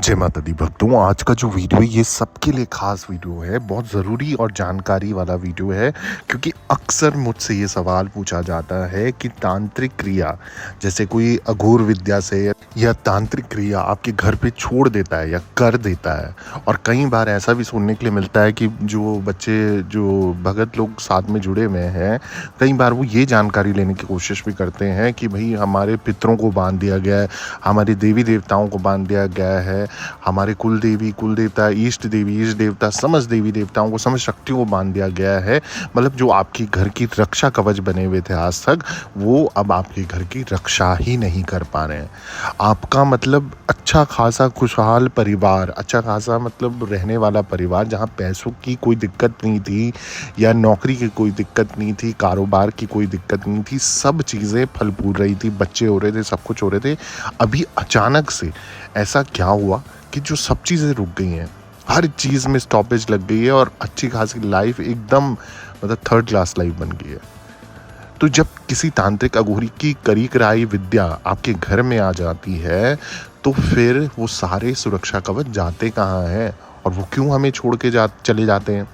जय माता दी भक्तों। आज का जो वीडियो है ये सबके लिए खास वीडियो है, बहुत ज़रूरी और जानकारी वाला वीडियो है, क्योंकि अक्सर मुझसे ये सवाल पूछा जाता है कि तांत्रिक क्रिया जैसे कोई अघोर विद्या से या तांत्रिक क्रिया आपके घर पे छोड़ देता है या कर देता है। और कई बार ऐसा भी सुनने के लिए मिलता है कि जो बच्चे जो भगत लोग साथ में जुड़े हुए हैं, कई बार वो ये जानकारी लेने की कोशिश भी करते हैं कि भाई हमारे पितरों को बांध दिया गया है, हमारे देवी देवताओं को बांध दिया गया है, हमारे कुल देवी कुल देवता इष्ट देवी इष्ट देवता समस्त देवी देवताओं को समस्त शक्तियों को बांध दिया गया है। मतलब जो आपकी घर की रक्षा कवच बने हुए थे आज तक, वो अब आपके घर की रक्षा ही नहीं कर पा रहे हैं। आपका मतलब अच्छा खासा खुशहाल परिवार, अच्छा खासा मतलब रहने वाला परिवार, जहाँ पैसों की कोई दिक्कत नहीं थी या नौकरी की कोई दिक्कत नहीं थी, कारोबार की कोई दिक्कत नहीं थी, सब चीज़ें फल फूल रही थी, बच्चे हो रहे थे, सब कुछ हो रहे थे। अभी अचानक से ऐसा क्या हुआ कि जो सब चीज़ें रुक गई हैं, हर चीज़ में स्टॉपेज लग गई है और अच्छी खासी लाइफ एकदम मतलब थर्ड क्लास लाइफ बन गई है। तो जब किसी तांत्रिक अघोरी की करी कराई विद्या आपके घर में आ जाती है, तो फिर वो सारे सुरक्षा कवच जाते कहाँ हैं और वो क्यों हमें छोड़ के चले जाते हैं।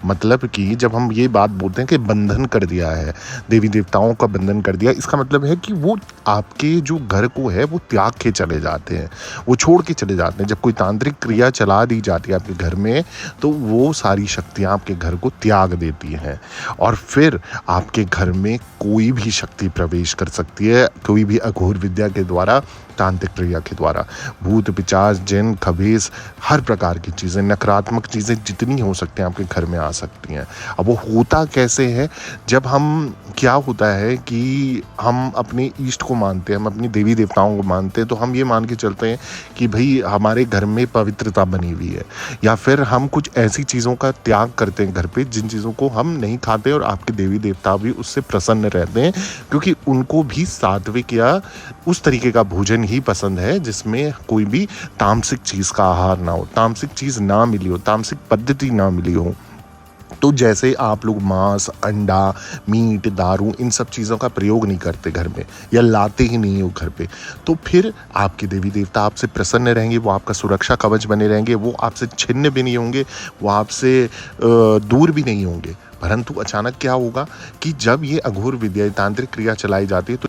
मतलब कि जब हम ये बात बोलते हैं कि बंधन कर दिया है, देवी देवताओं का बंधन कर दिया, इसका मतलब है कि वो आपके जो घर को है वो त्याग के चले जाते हैं, वो छोड़ के चले जाते हैं। जब कोई तांत्रिक क्रिया चला दी जाती है आपके घर में, तो वो सारी शक्तियाँ आपके घर को त्याग देती हैं और फिर आपके घर में कोई भी शक्ति प्रवेश कर सकती है, कोई भी अघोर विद्या के द्वारा, तांत्रिक क्रिया के द्वारा। भूत पिशाच जिन खबीस हर प्रकार की चीज़ें, नकारात्मक चीज़ें जितनी हो सकती हैं आपके घर में आ सकती हैं। अब वो होता कैसे है, जब हम क्या होता है कि हम अपने इष्ट को मानते हैं, हम अपनी देवी देवताओं को मानते हैं, तो हम ये मान के चलते हैं कि भाई हमारे घर में पवित्रता बनी हुई है, या फिर हम कुछ ऐसी चीज़ों का त्याग करते हैं घर पे जिन चीज़ों को हम नहीं खाते, और आपके देवी देवता भी उससे प्रसन्न रहते हैं, क्योंकि उनको भी सात्विक या उस तरीके का भोजन ही पसंद है जिसमें कोई भी तामसिक चीज़ का आहार ना हो, तामसिक चीज़ ना मिली हो, तामसिक पद्धति ना मिली हो। तो जैसे आप लोग मांस, अंडा, मीट, दारू इन सब चीज़ों का प्रयोग नहीं करते घर में, या लाते ही नहीं हो घर पे, तो फिर आपके देवी देवता आपसे प्रसन्न रहेंगे, वो आपका सुरक्षा कवच बने रहेंगे, वो आपसे छिन्न भी नहीं होंगे, वो आपसे दूर भी नहीं होंगे। परंतु अचानक क्या होगा कि जब ये अघोर विद्या तांत्रिक क्रिया चलाई जाती है, तो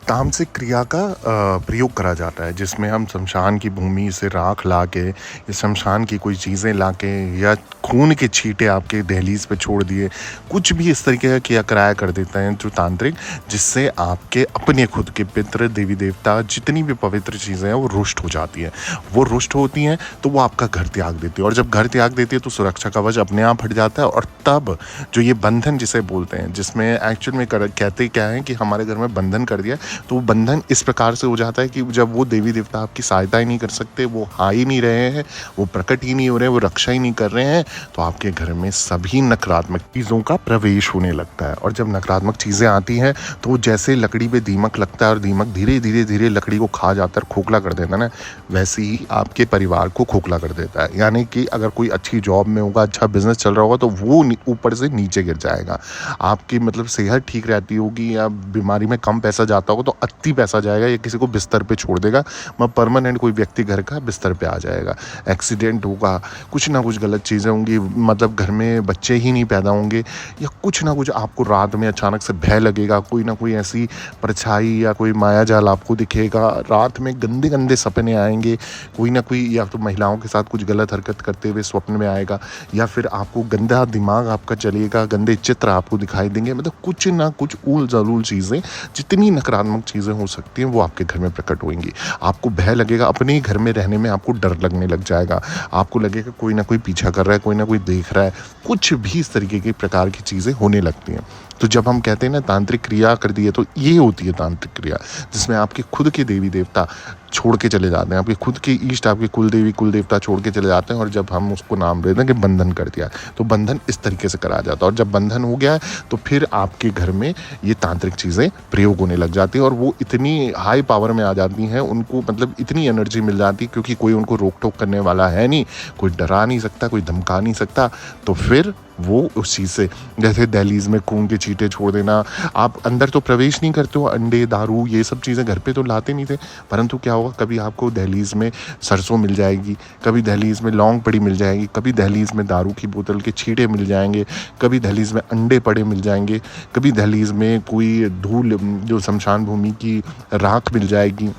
तामसिक क्रिया का प्रयोग करा जाता है, जिसमें हम शमशान की भूमि से राख ला के या शमशान की कोई चीज़ें ला के या खून के छींटे आपके दहलीज पे छोड़ दिए, कुछ भी इस तरीके का किया कराया कर देते हैं जो तांत्रिक, जिससे आपके अपने खुद के पितृ देवी देवता जितनी भी पवित्र चीज़ें हैं वो रुष्ट हो जाती हैं। वो रुष्ट होती हैं तो वो आपका घर त्याग देती है, और जब घर त्याग देती है तो सुरक्षा कवच अपने आप हट जाता है, और तब जो ये बंधन जिसे बोलते हैं, जिसमें एक्चुअल में कहते क्या है कि हमारे घर में बंधन कर दिया, तो बंधन इस प्रकार से हो जाता है कि जब वो देवी देवता आपकी सहायता ही नहीं कर सकते, वो आ ही नहीं रहे हैं, वो प्रकट ही नहीं हो रहे हैं, वो रक्षा ही नहीं कर रहे हैं, तो आपके घर में सभी नकारात्मक चीज़ों का प्रवेश होने लगता है। और जब नकारात्मक चीज़ें आती हैं तो जैसे लकड़ी पे दीमक लगता है और दीमक धीरे धीरे धीरे लकड़ी को खा जाता है, खोखला कर देता है ना, वैसे ही आपके परिवार को खोखला कर देता है। यानी कि अगर कोई अच्छी जॉब में होगा, अच्छा बिजनेस चल रहा होगा, तो वो ऊपर से नीचे गिर जाएगा। आपकी मतलब सेहत ठीक रहती होगी या बीमारी में कम पैसा जाता होगा, तो अति पैसा जाएगा या किसी को बिस्तर पे छोड़ देगा, मतलब परमानेंट कोई व्यक्ति घर का बिस्तर पे आ जाएगा। एक्सीडेंट होगा, कुछ ना कुछ गलत चीज़ें होंगी, मतलब घर में बच्चे ही नहीं पैदा होंगे, या कुछ ना कुछ आपको रात में अचानक से भय लगेगा, कोई ना कोई ऐसी परछाई या कोई माया जाल आपको दिखेगा, रात में गंदे गंदे सपने आएंगे, कोई ना कोई, या तो महिलाओं के साथ कुछ गलत हरकत करते हुए स्वप्न में आएगा, या फिर आपको गंदा दिमाग आपका चलेगा, गंदे चित्र आपको दिखाई देंगे। मतलब कुछ ना कुछ ऊल जलूल चीज़ें, जितनी नकारात्मक चीज़ें हो सकती हैं वो आपके घर में प्रकट होंगी। आपको भय लगेगा, अपने ही घर में रहने में आपको डर लगने लग जाएगा, आपको लगेगा कोई ना कोई पीछा कर रहा है, कोई ना कोई देख रहा है, कुछ भी इस तरीके की प्रकार की चीज़ें होने लगती हैं। तो जब हम कहते हैं ना तांत्रिक क्रिया कर दी है, तो ये होती है तांत्रिक क्रिया, जिसमें आपके खुद के देवी देवता छोड़ के चले जाते हैं, आपके खुद के इष्ट, आपके कुल देवी कुल देवता छोड़ के चले जाते हैं, और जब हम उसको नाम देते हैं कि बंधन कर दिया, तो बंधन इस तरीके से करा जाता है। और जब बंधन हो गया है तो फिर आपके घर में ये तांत्रिक चीज़ें प्रयोग होने लग जाती हैं, और वो इतनी हाई पावर में आ जाती हैं, उनको मतलब इतनी एनर्जी मिल जाती है, क्योंकि कोई उनको रोक टोक करने वाला है नहीं, कोई डरा नहीं सकता, कोई धमका नहीं सकता, तो फिर वो उस चीज़ से, जैसे दहलीज में खून के छींटे छोड़ देना, आप अंदर तो प्रवेश नहीं करते हो, अंडे दारू ये सब चीज़ें घर पे तो लाते नहीं थे, परंतु क्या होगा, कभी आपको दहलीज में सरसों मिल जाएगी, कभी दहलीज में लौंग पड़ी मिल जाएगी, कभी दहलीज में दारू की बोतल के छींटे मिल जाएंगे, कभी दहलीज में अंडे पड़े मिल जाएंगे, कभी दहलीज में कोई धूल जो शमशान भूमि की राख मिल जाएगी।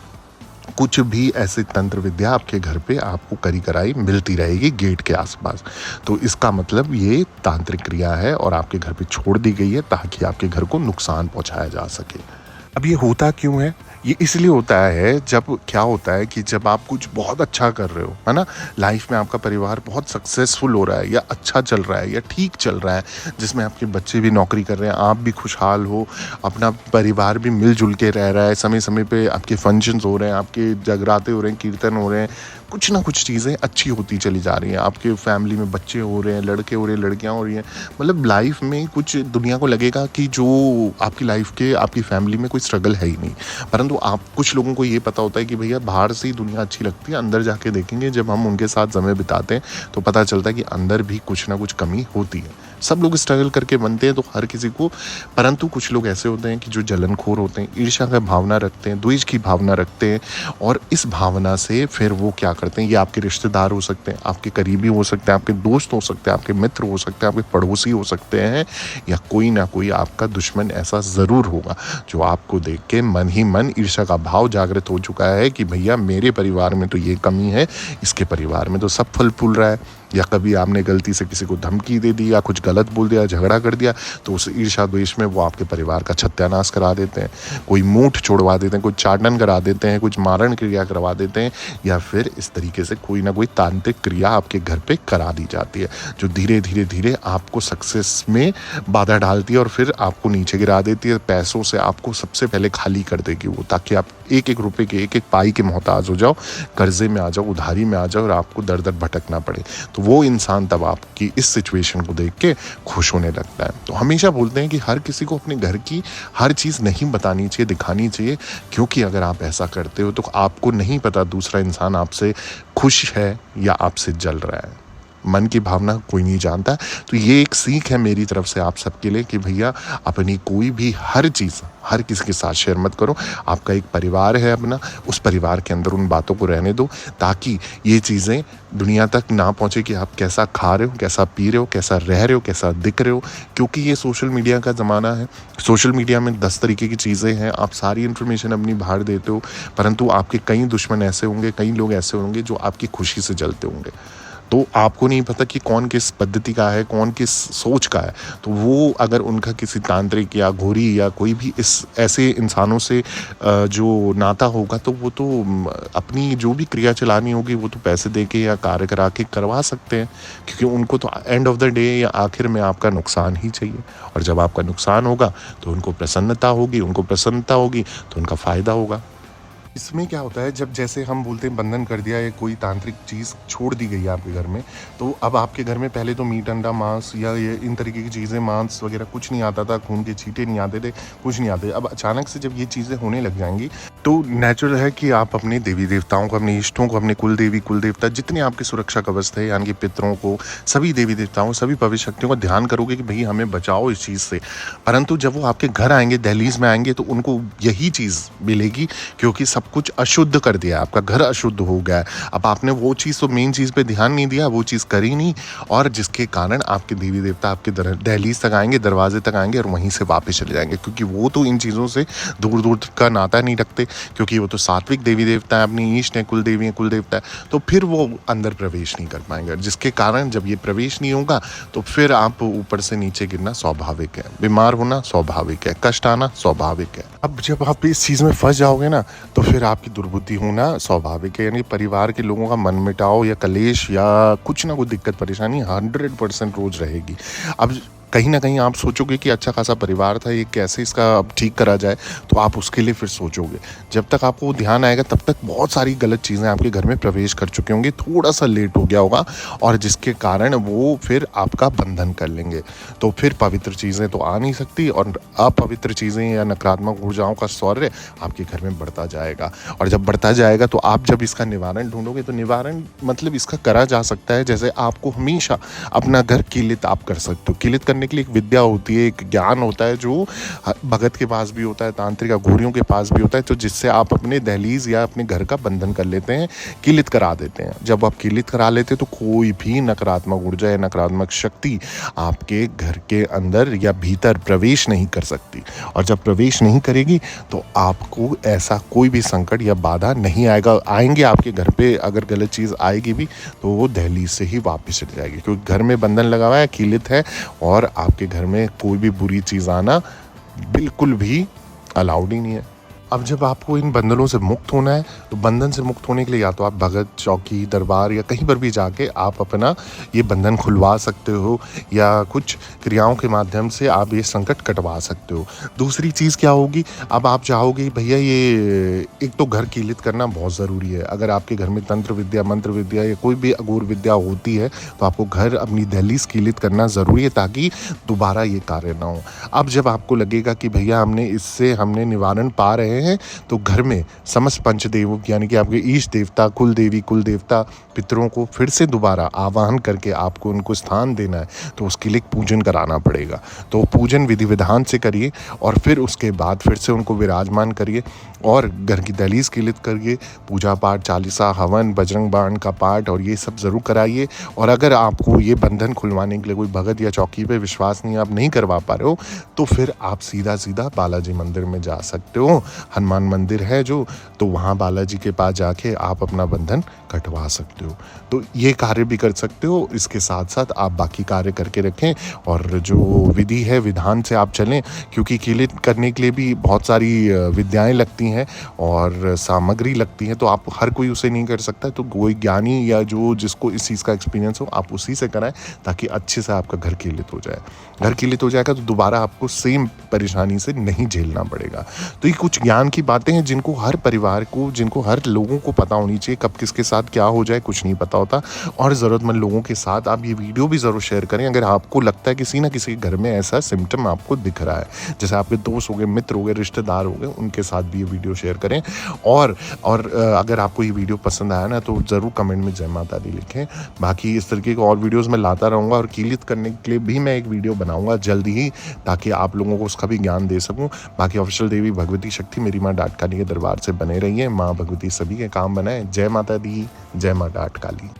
कुछ भी ऐसे तंत्र विद्या आपके घर पे आपको करी कराई मिलती रहेगी गेट के आसपास। तो इसका मतलब ये तांत्रिक क्रिया है और आपके घर पे छोड़ दी गई है ताकि आपके घर को नुकसान पहुंचाया जा सके। अब ये होता क्यों है? ये इसलिए होता है, जब क्या होता है कि जब आप कुछ बहुत अच्छा कर रहे हो, है ना, लाइफ में आपका परिवार बहुत सक्सेसफुल हो रहा है या अच्छा चल रहा है या ठीक चल रहा है, जिसमें आपके बच्चे भी नौकरी कर रहे हैं, आप भी खुशहाल हो, अपना परिवार भी मिलजुल के रह रहा है, समय समय पे आपके फंक्शंस हो रहे हैं, आपके जगराते हो रहे हैं, कीर्तन हो रहे हैं, कुछ ना कुछ चीज़ें अच्छी होती चली जा रही हैं, आपके फैमिली में बच्चे हो रहे हैं, लड़के हो रहे हैं, लड़कियां हो रही हैं, मतलब लाइफ में कुछ दुनिया को लगेगा कि जो आपकी लाइफ के आपकी फैमिली में कोई स्ट्रगल है ही नहीं। परंतु आप कुछ लोगों को ये पता होता है कि भैया बाहर से ही दुनिया अच्छी लगती है, अंदर जाके देखेंगे जब हम उनके साथ समय बिताते हैं तो पता चलता है कि अंदर भी कुछ ना कुछ कमी होती है। सब लोग स्ट्रगल करके बनते हैं तो हर किसी को, परंतु कुछ लोग ऐसे होते हैं कि जो जलनखोर होते हैं, ईर्ष्या का भावना रखते हैं, द्वेष की भावना रखते हैं, और इस भावना से फिर वो क्या करते हैं, ये आपके रिश्तेदार हो सकते हैं, आपके करीबी हो सकते हैं, आपके दोस्त हो सकते हैं, आपके मित्र हो सकते हैं, आपके पड़ोसी हो सकते हैं, या कोई ना कोई आपका दुश्मन ऐसा ज़रूर होगा जो आपको देख के मन ही मन ईर्ष्या का भाव जागृत हो चुका है कि भैया मेरे परिवार में तो ये कमी है, इसके परिवार में तो सब फल फूल रहा है। या कभी आपने गलती से किसी को धमकी दे दी या कुछ गलत बोल दिया, झगड़ा कर दिया, तो उस ईर्ष्या द्वेष में वो आपके परिवार का सत्यानाश करा देते हैं, कोई मूठ छोड़वा देते हैं, कोई चाटन करा देते हैं, कुछ मारण क्रिया करवा देते हैं, या फिर इस तरीके से कोई ना कोई तांत्रिक क्रिया आपके घर पे करा दी जाती है जो धीरे धीरे धीरे आपको सक्सेस में बाधा डालती है और फिर आपको नीचे गिरा देती है। पैसों से आपको सबसे पहले खाली कर देगी वो, ताकि आप एक एक रुपए के एक एक पाई के मोहताज हो जाओ, कर्जे में आ जाओ, उधारी में आ जाओ और आपको दर दर भटकना पड़े। तो वो इंसान तब आपकी इस सिचुएशन को देख के खुश होने लगता है। तो हमेशा बोलते हैं कि हर किसी को अपने घर की हर चीज़ नहीं बतानी चाहिए, दिखानी चाहिए, क्योंकि अगर आप ऐसा करते हो तो आपको नहीं पता दूसरा इंसान आपसे खुश है या आपसे जल रहा है। मन की भावना कोई नहीं जानता। तो ये एक सीख है मेरी तरफ से आप सबके लिए कि भैया अपनी कोई भी हर चीज़ हर किसी के साथ शेयर मत करो। आपका एक परिवार है अपना, उस परिवार के अंदर उन बातों को रहने दो ताकि ये चीज़ें दुनिया तक ना पहुँचे कि आप कैसा खा रहे हो, कैसा पी रहे हो, कैसा रह रहे हो, कैसा दिख रहे हो। क्योंकि ये सोशल मीडिया का ज़माना है। सोशल मीडिया में 10 तरीके की चीज़ें हैं, आप सारी इन्फॉर्मेशन अपनी बाहर देते हो, परंतु आपके कई दुश्मन ऐसे होंगे, कई लोग ऐसे होंगे जो आपकी खुशी से जलते होंगे। तो आपको नहीं पता कि कौन किस पद्धति का है, कौन किस सोच का है। तो वो अगर उनका किसी तांत्रिक या घोरी या कोई भी इस ऐसे इंसानों से जो नाता होगा, तो वो तो अपनी जो भी क्रिया चलानी होगी वो तो पैसे दे के या कार्य करा के करवा सकते हैं, क्योंकि उनको तो एंड ऑफ द डे या आखिर में आपका नुकसान ही चाहिए। और जब आपका नुकसान होगा तो उनको प्रसन्नता होगी, उनको प्रसन्नता होगी तो उनका फ़ायदा होगा। इसमें क्या होता है, जब जैसे हम बोलते हैं बंधन कर दिया या कोई तांत्रिक चीज़ छोड़ दी गई है आपके घर में, तो अब आपके घर में पहले तो मीट अंडा मांस या ये इन तरीके की चीज़ें, मांस वगैरह कुछ नहीं आता था, खून के छींटे नहीं आते थे, कुछ नहीं आते। अब अचानक से जब ये चीज़ें होने लग जाएंगी तो नेचुरल है कि आप अपने देवी देवताओं को, अपने इष्टों को, अपने कुल देवी कुल देवता जितने आपके सुरक्षा कवच थे, यानी कि पितरों को, सभी देवी देवताओं, सभी पवित्र शक्तियों का ध्यान करोगे कि भाई हमें बचाओ इस चीज़ से। परंतु जब वो आपके घर आएंगे, दहलीज में आएंगे, तो उनको यही चीज़ मिलेगी, क्योंकि सब कुछ अशुद्ध कर दिया, आपका घर अशुद्ध हो गया है। अब आपने वो चीज़ तो मेन चीज़ पे ध्यान नहीं दिया, वो चीज़ करी नहीं, और जिसके कारण आपके देवी देवता आपके दहलीज तक आएंगे, दरवाजे तक आएंगे और वहीं से वापस चले जाएंगे, क्योंकि वो तो इन चीज़ों से दूर दूर का नाता नहीं रखते, क्योंकि वो तो सात्विक देवी देवता है, अपनी इष्ट है, कुल देवी है, कुल देवता है, तो फिर वो अंदर प्रवेश नहीं कर पाएंगे, जिसके कारण जब ये प्रवेश नहीं होगा तो फिर आप ऊपर से नीचे गिरना स्वाभाविक है, बीमार होना स्वाभाविक है, कष्ट आना स्वाभाविक है। अब जब आप इस चीज़ में फंस जाओगे ना, तो फिर आपकी दुर्बुद्धि होना स्वाभाविक है, यानी परिवार के लोगों का मन मिटाओ या कलेश या कुछ ना कुछ दिक्कत परेशानी 100% रोज रहेगी। अब कहीं न कहीं आप सोचोगे कि अच्छा खासा परिवार था, ये कैसे इसका अब ठीक करा जाए, तो आप उसके लिए फिर सोचोगे। जब तक आपको ध्यान आएगा तब तक बहुत सारी गलत चीज़ें आपके घर में प्रवेश कर चुके होंगे, थोड़ा-सा लेट हो गया होगा और जिसके कारण वो फिर आपका बंधन कर लेंगे। तो फिर पवित्र चीज़ें तो आ नहीं सकती और अपवित्र चीज़ें या नकारात्मक ऊर्जाओं का शौर्य आपके घर में बढ़ता जाएगा। और जब बढ़ता जाएगा तो आप जब इसका निवारण ढूँढोगे तो निवारण मतलब इसका करा जा सकता है, जैसे आपको हमेशा अपना घर कीलित आप कर सकते हो। कीलित करने के लिए एक विद्या होती है, एक ज्ञान होता है जो भगत के पास भी होता है, तांत्रिक अघोरियों के पास भी होता है, तो जिससे आप अपने दहलीज या अपने घर का बंधन कर लेते हैं, कीलित करा देते हैं। जब आप कीलित करा लेते हैं तो कोई भी नकारात्मक ऊर्जा या नकारात्मक शक्ति आपके घर के अंदर या भीतर प्रवेश नहीं कर सकती। और जब प्रवेश नहीं करेगी तो आपको ऐसा कोई भी संकट या बाधा नहीं आएगा। आएंगे आपके घर पे अगर गलत चीज़ आएगी भी तो वो दहलीज से ही वापस चली जाएगी, क्योंकि घर में बंधन लगा हुआ है, कीलित है और आपके घर में कोई भी बुरी चीज़ आना बिल्कुल भी अलाउड ही नहीं है। अब जब आपको इन बंधनों से मुक्त होना है तो बंधन से मुक्त होने के लिए या तो आप भगत, चौकी, दरबार या कहीं पर भी जाके आप अपना ये बंधन खुलवा सकते हो या कुछ क्रियाओं के माध्यम से आप ये संकट कटवा सकते हो। दूसरी चीज़ क्या होगी, अब आप चाहोगे भैया ये एक तो घर कीलित करना बहुत ज़रूरी है। अगर आपके घर में तंत्र विद्या, मंत्र विद्या या कोई भी अघोर विद्या होती है तो आपको घर अपनी दहलीज कीलित करना ज़रूरी है ताकि दोबारा ये कार्य ना हो। अब जब आपको लगेगा कि भैया हमने निवारण पा रहे हैं तो घर में समस्त पंचदेव यानी कि आपके ईष्ट देवता, कुल देवी, कुल देवता, पितरों को फिर से दोबारा आवाहन करके आपको उनको स्थान देना है, तो उसके लिए पूजन कराना पड़ेगा। तो पूजन विधि विधान से करिए और फिर उसके बाद फिर से उनको विराजमान करिए और घर की दहलीज कीलित करिए। पूजा पाठ, चालीसा, हवन, बजरंग बाण का पाठ और ये सब ज़रूर कराइए। और अगर आपको ये बंधन खुलवाने के लिए कोई भगत या चौकी पे विश्वास नहीं, आप नहीं करवा पा रहे हो, तो फिर आप सीधा सीधा बालाजी मंदिर में जा सकते हो। हनुमान मंदिर है जो, तो वहाँ बालाजी के पास जाके आप अपना बंधन कटवा सकते हो। तो ये कार्य भी कर सकते हो। इसके साथ साथ आप बाकी कार्य करके रखें और जो विधि है विधान से आप चलें, क्योंकि कीलित करने के लिए भी बहुत सारी विद्याएं लगती हैं और सामग्री लगती है, तो आप हर कोई उसे नहीं कर सकता। तो कोई ज्ञानी या जो जिसको इस चीज़ का एक्सपीरियंस हो आप उसी से कराएं ताकि अच्छे से आपका घर कीलित हो जाए। घर कीलित हो जाएगा तो दोबारा आपको सेम परेशानी से नहीं झेलना पड़ेगा। तो ये कुछ ज्ञान की बातें हैं जिनको हर परिवार को, जिनको हर लोगों को पता होनी चाहिए। कब किसके साथ क्या हो जाए कुछ नहीं पता होता। और ज़रूरतमंद लोगों के साथ आप ये वीडियो भी ज़रूर शेयर करें अगर आपको लगता है किसी ना किसी के घर में ऐसा सिम्टम आपको दिख रहा है। जैसे आपके दोस्त हो गए, मित्र हो गए, रिश्तेदार हो गए, उनके साथ भी ये वीडियो शेयर करें। और अगर आपको ये वीडियो पसंद आया ना तो ज़रूर कमेंट में जय माता दी लिखें। बाकी इस तरीके के और वीडियोज़ मैं लाता रहूँगा और कीलित करने के लिए भी मैं एक वीडियो बनाऊँगा जल्दी ही, ताकि आप लोगों को उसका भी ज्ञान दे सकूँ। बाकी ऑफिशियल देवी भगवती शक्ति मेरी माँ डाटकाली के दरबार से बने रही है। माँ भगवती सभी के काम बनाए। जय माता दी, जय माँ डाटकाली।